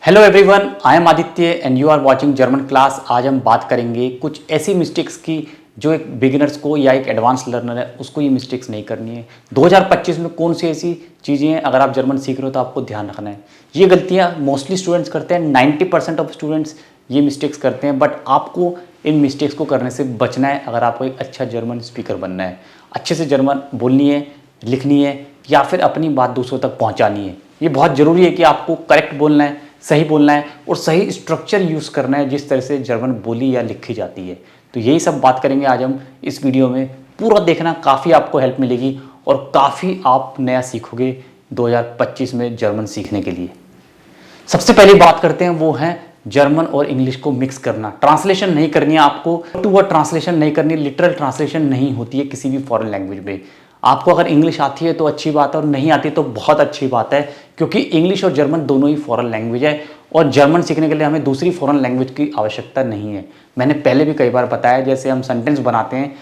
Hello everyone, I am Aditya and you are watching German class. आज हम बात करेंगे कुछ ऐसी मिस्टेक्स की जो एक बिगिनर्स को या एक एडवांस लर्नर है उसको ये मिस्टेक्स नहीं करनी है। 2025 में कौन सी ऐसी चीज़ें हैं अगर आप जर्मन सीख रहे हो तो आपको ध्यान रखना है। ये गलतियाँ मोस्टली स्टूडेंट्स करते हैं, 90% ऑफ स्टूडेंट्स ये मिस्टेक्स करते हैं, बट आपको इन मिस्टेक्स को करने से बचना है अगर आपको एक अच्छा जर्मन स्पीकर बनना है। अच्छे से जर्मन बोलनी है, लिखनी है या फिर अपनी बात दूसरों तक पहुँचानी है। ये बहुत ज़रूरी है कि आपको करेक्ट बोलना है, सही बोलना है और सही स्ट्रक्चर यूज़ करना है जिस तरह से जर्मन बोली या लिखी जाती है। तो यही सब बात करेंगे आज हम इस वीडियो में। पूरा देखना, काफ़ी आपको हेल्प मिलेगी और काफ़ी आप नया सीखोगे 2025 में जर्मन सीखने के लिए। सबसे पहले बात करते हैं वो है जर्मन और इंग्लिश को मिक्स करना। ट्रांसलेशन नहीं करनी है आपको, टू वर्ड ट्रांसलेशन नहीं करनी, लिटरल ट्रांसलेशन नहीं होती है किसी भी फॉरेन लैंग्वेज में। आपको अगर इंग्लिश आती है तो अच्छी बात है और नहीं आती तो बहुत अच्छी बात है, क्योंकि इंग्लिश और जर्मन दोनों ही फॉरेन लैंग्वेज है और जर्मन सीखने के लिए हमें दूसरी फॉरेन लैंग्वेज की आवश्यकता नहीं है। मैंने पहले भी कई बार बताया, जैसे हम सेंटेंस बनाते हैं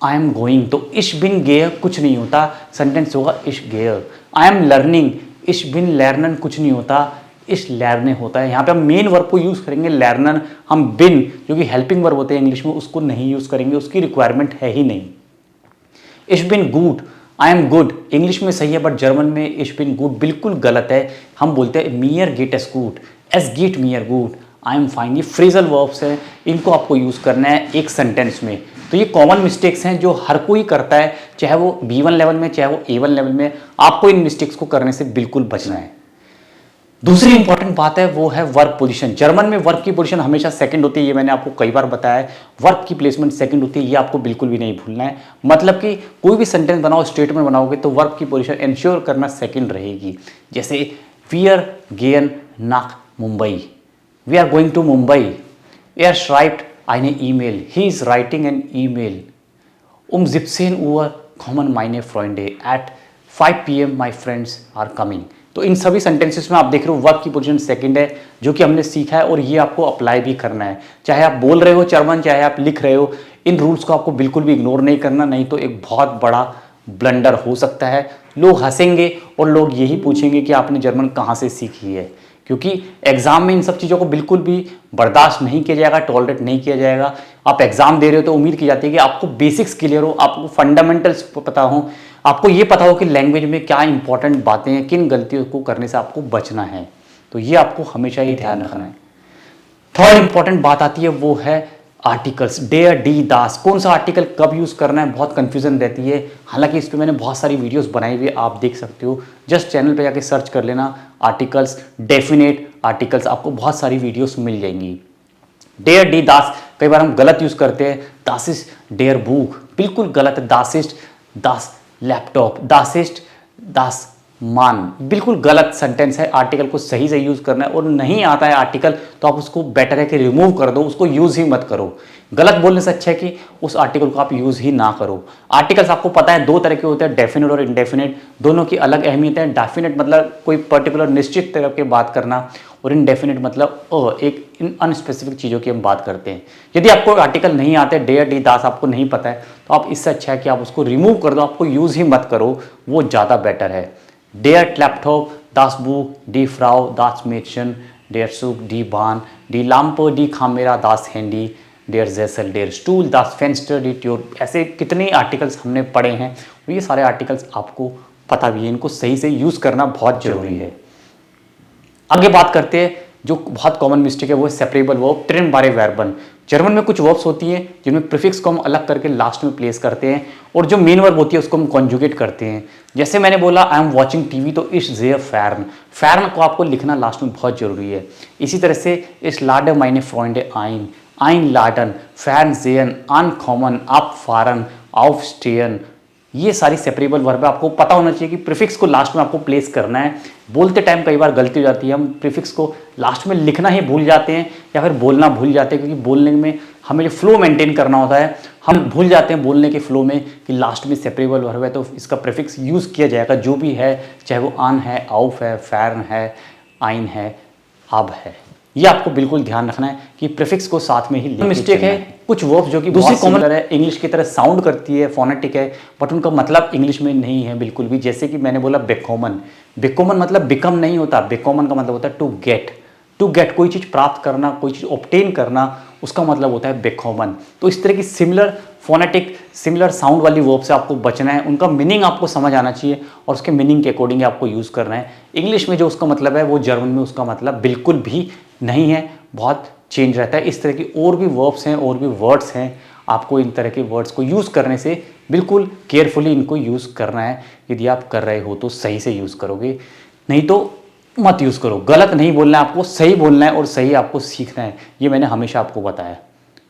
आई एम गोइंग तो इश बिन गेयर कुछ नहीं होता, सेंटेंस होगा इश गेयर। आई एम लर्निंग, इश बिन लर्नन कुछ नहीं होता, इश लर्ने होता है। यहाँ पे हम मेन वर्ब को यूज़ करेंगे लर्नन, हम बिन जो कि हेल्पिंग वर्ब होते हैं इंग्लिश में उसको नहीं यूज़ करेंगे, उसकी रिक्वायरमेंट है ही नहीं। इश been good, I am good English में सही है बट जर्मन में इश बिन गुड बिल्कुल गलत है। हम बोलते हैं मियर गेट एस गुड, एस गेट मियर गुड, आई एम फाइन। ये फ्रेजल वर्ब्स हैं, इनको आपको यूज़ करना है एक सेंटेंस में। तो ये कॉमन मिस्टेक्स हैं जो हर कोई करता है, चाहे वो B1 लेवल में चाहे वो A1 लेवल में। आपको इन मिस्टेक्स को करने से बिल्कुल बचना है। दूसरी इंपॉर्टेंट बात है वो है वर्ब पोजीशन। जर्मन में वर्ब की पोजीशन हमेशा सेकंड होती है, ये मैंने आपको कई बार बताया है। वर्ब की प्लेसमेंट सेकंड होती है, ये आपको बिल्कुल भी नहीं भूलना है। मतलब कि कोई भी सेंटेंस बनाओ, स्टेटमेंट बनाओगे तो वर्ब की पोजीशन इंश्योर करना सेकंड रहेगी। जैसे वी आर गेन नाक Mumbai, we are going to Mumbai, er schreibt eine E-Mail, he is writing an E-Mail, 17 Uhr kommen meine Freunde, at 5 PM my friends are coming। तो इन सभी सेंटेंसेस में आप देख रहे हो वर्ब की पोजीशन सेकंड है, जो कि हमने सीखा है और ये आपको अप्लाई भी करना है। चाहे आप बोल रहे हो जर्मन, चाहे आप लिख रहे हो, इन रूल्स को आपको बिल्कुल भी इग्नोर नहीं करना, नहीं तो एक बहुत बड़ा ब्लंडर हो सकता है। लोग हंसेंगे और लोग यही पूछेंगे कि आपने जर्मन कहाँ से सीखी है, क्योंकि एग्जाम में इन सब चीज़ों को बिल्कुल भी बर्दाश्त नहीं किया जाएगा, टॉलरेट नहीं किया जाएगा। आप एग्जाम दे रहे हो तो उम्मीद की जाती है कि आपको बेसिक्स क्लियर हो, आपको फंडामेंटल्स पता हो, आपको ये पता हो कि लैंग्वेज में क्या इंपॉर्टेंट बातें हैं, किन गलतियों को करने से आपको बचना है। तो ये आपको हमेशा ही ध्यान रखना है। थर्ड इंपॉर्टेंट बात आती है वो है आर्टिकल्स। डेयर, डी, दास, कौन सा आर्टिकल कब यूज़ करना है बहुत कंफ्यूजन रहती है। हालांकि इस पर मैंने बहुत सारी वीडियोस बनाई हुई है, आप देख सकते हो। जस्ट चैनल पे जाके सर्च कर लेना आर्टिकल्स, डेफिनेट आर्टिकल्स, आपको बहुत सारी वीडियोस मिल जाएंगी। डेयर, डी, दास कई बार हम गलत यूज़ करते हैं। दास इज डेयर बुक बिल्कुल गलत है। दासिस्ट दास लैपटॉप, दासिस्ट दास मान बिल्कुल गलत सेंटेंस है। आर्टिकल को सही से यूज़ करना है और नहीं आता है आर्टिकल तो आप उसको बेटर है कि रिमूव कर दो, उसको यूज़ ही मत करो। गलत बोलने से अच्छा है कि उस आर्टिकल को आप यूज़ ही ना करो। आर्टिकल्स आपको पता है दो तरह के होते हैं, डेफिनेट और इनडेफिनेट। दोनों की अलग अहमियत है। डेफिनेट मतलब कोई पर्टिकुलर निश्चित तरह की बात करना और इनडेफिनेट मतलब एक अनस्पेसिफिक चीज़ों की हम बात करते हैं। यदि आपको आर्टिकल नहीं आते, डेयर, डी, दास आपको नहीं पता है तो आप इससे अच्छा है कि आप उसको रिमूव कर दो, आपको यूज़ ही मत करो, वो ज़्यादा बेटर है। Der Laptop, das Buch, die Frau, das Mädchen, der Zug, die Bahn, die Lampe, die Kamera, das Handy, der Sessel, der Stuhl, das Fenster, die Tür। ऐसे कितने आर्टिकल्स हमने पढ़े हैं और ये सारे आर्टिकल्स आपको पता भी है, इनको सही से यूज़ करना बहुत ज़रूरी है। आगे बात करते हैं जो बहुत कॉमन मिस्टेक है वो है सेपरेबल वर्ब, ट्रिम बारे वर्बन। जर्मन में कुछ वर्ब्स होती हैं जिनमें प्रीफिक्स को हम अलग करके लास्ट में प्लेस करते हैं और जो मेन वर्ब होती है उसको हम कॉन्जुगेट करते हैं। जैसे मैंने बोला आई एम वॉचिंग टीवी तो इस ज़ेयर फैर्न, फैर्न को आपको लिखना लास्ट में बहुत जरूरी है। इसी तरह से इस लाडे माइने फ्रेंडे आइन, आइन लाडन, फैर्न जेयन, अन कॉमन, आप फारन, आउफ स्टेयन, ये सारी सेपरेबल वर्ब है। आपको पता होना चाहिए कि प्रीफिक्स को लास्ट में आपको प्लेस करना है। बोलते टाइम कई बार गलती हो जाती है, हम प्रीफिक्स को लास्ट में लिखना ही भूल जाते हैं या फिर बोलना भूल जाते हैं, क्योंकि बोलने में हमें जो फ्लो मेंटेन करना होता है हम भूल जाते हैं बोलने के फ्लो में कि लास्ट में सेपरेबल वर्ब है तो इसका प्रीफिक्स यूज़ किया जाएगा जो भी है, चाहे वो आन है, आउफ है, फैर्न है, आइन है, अब है। ये आपको बिल्कुल ध्यान रखना है कि प्रीफिक्स को साथ में ही लेके मिस्टेक है। कुछ वर्ब्स जो कि दूसरी कॉमन है, इंग्लिश की तरह साउंड करती है, फोनेटिक है, बट उनका मतलब इंग्लिश में नहीं है बिल्कुल भी। जैसे कि मैंने बोला बेकोमन, बेकोमन मतलब बिकम नहीं होता, बेकोमन का मतलब होता है टू गेट, टू गेट, कोई चीज़ प्राप्त करना, कोई चीज़ ऑब्टेन करना, उसका मतलब होता है बेकॉमन। तो इस तरह की सिमिलर फोनेटिक, सिमिलर साउंड वाली वर्ब से आपको बचना है, उनका मीनिंग आपको समझ आना चाहिए और उसके मीनिंग के अकॉर्डिंग आपको यूज़ करना है। इंग्लिश में जो उसका मतलब है वो जर्मन में उसका मतलब बिल्कुल भी नहीं है, बहुत चेंज रहता है। इस तरह की और भी वर्ब्स हैं और भी वर्ड्स हैं, आपको इन तरह के वर्ड्स को यूज़ करने से बिल्कुल केयरफुली इनको यूज़ करना है। यदि आप कर रहे हो तो सही से यूज़ करोगे, नहीं तो मत यूज़ करो। गलत नहीं बोलना है आपको, सही बोलना है और सही आपको सीखना है, ये मैंने हमेशा आपको बताया।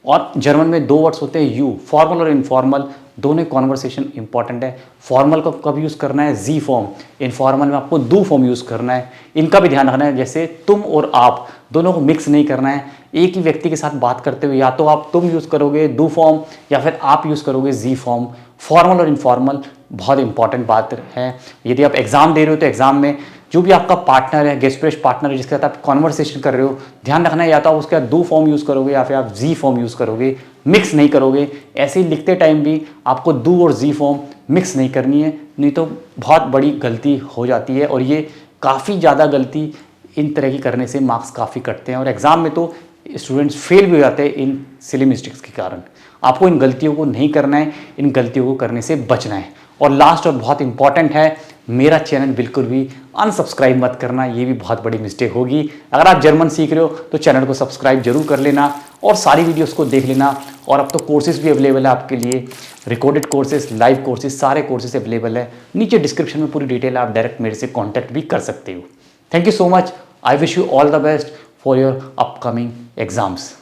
और जर्मन में दो वर्ड्स होते हैं यू, फॉर्मल और इनफॉर्मल, दोनों कॉन्वर्सेशन इंपॉर्टेंट है। फॉर्मल को कब यूज़ करना है, जी फॉर्म, इनफॉर्मल में आपको दू फॉर्म यूज़ करना है। इनका भी ध्यान रखना है, जैसे तुम और आप दोनों को मिक्स नहीं करना है। एक ही व्यक्ति के साथ बात करते हुए या तो आप तुम यूज़ करोगे दू फॉर्म या फिर आप यूज़ करोगे जी फॉर्म। फॉर्मल और इनफॉर्मल बहुत इंपॉर्टेंट बात है। यदि आप एग्जाम दे रहे हो तो एग्जाम में जो भी आपका पार्टनर है, गेस्ट प्रेस पार्टनर है, जिसके साथ आप कॉन्वर्सेशन कर रहे हो, ध्यान रखना है या तो आप उसके साथ दो फॉर्म यूज़ करोगे या फिर आप जी फॉर्म यूज़ करोगे, मिक्स नहीं करोगे। ऐसे ही लिखते टाइम भी आपको दो और जी फॉर्म मिक्स नहीं करनी है, नहीं तो बहुत बड़ी गलती हो जाती है। और ये काफ़ी ज़्यादा गलती इन तरह की करने से मार्क्स काफ़ी कटते हैं और एग्ज़ाम में तो स्टूडेंट्स फेल भी हो जाते हैं इन सिली मिस्टेक्स के कारण। आपको इन गलतियों को नहीं करना है, इन गलतियों को करने से बचना है। और लास्ट और बहुत इंपॉर्टेंट है, मेरा चैनल बिल्कुल भी अनसब्सक्राइब मत करना, ये भी बहुत बड़ी मिस्टेक होगी। अगर आप जर्मन सीख रहे हो तो चैनल को सब्सक्राइब जरूर कर लेना और सारी वीडियोस को देख लेना। और अब तो कोर्सेज भी अवेलेबल है आपके लिए, रिकॉर्डेड कोर्सेज, लाइव कोर्सेज, सारे कोर्सेज अवेलेबल है। नीचे डिस्क्रिप्शन में पूरी डिटेल, आप डायरेक्ट मेरे से कॉन्टैक्ट भी कर सकते हो। Thank you so much. I wish you all the best for your upcoming exams.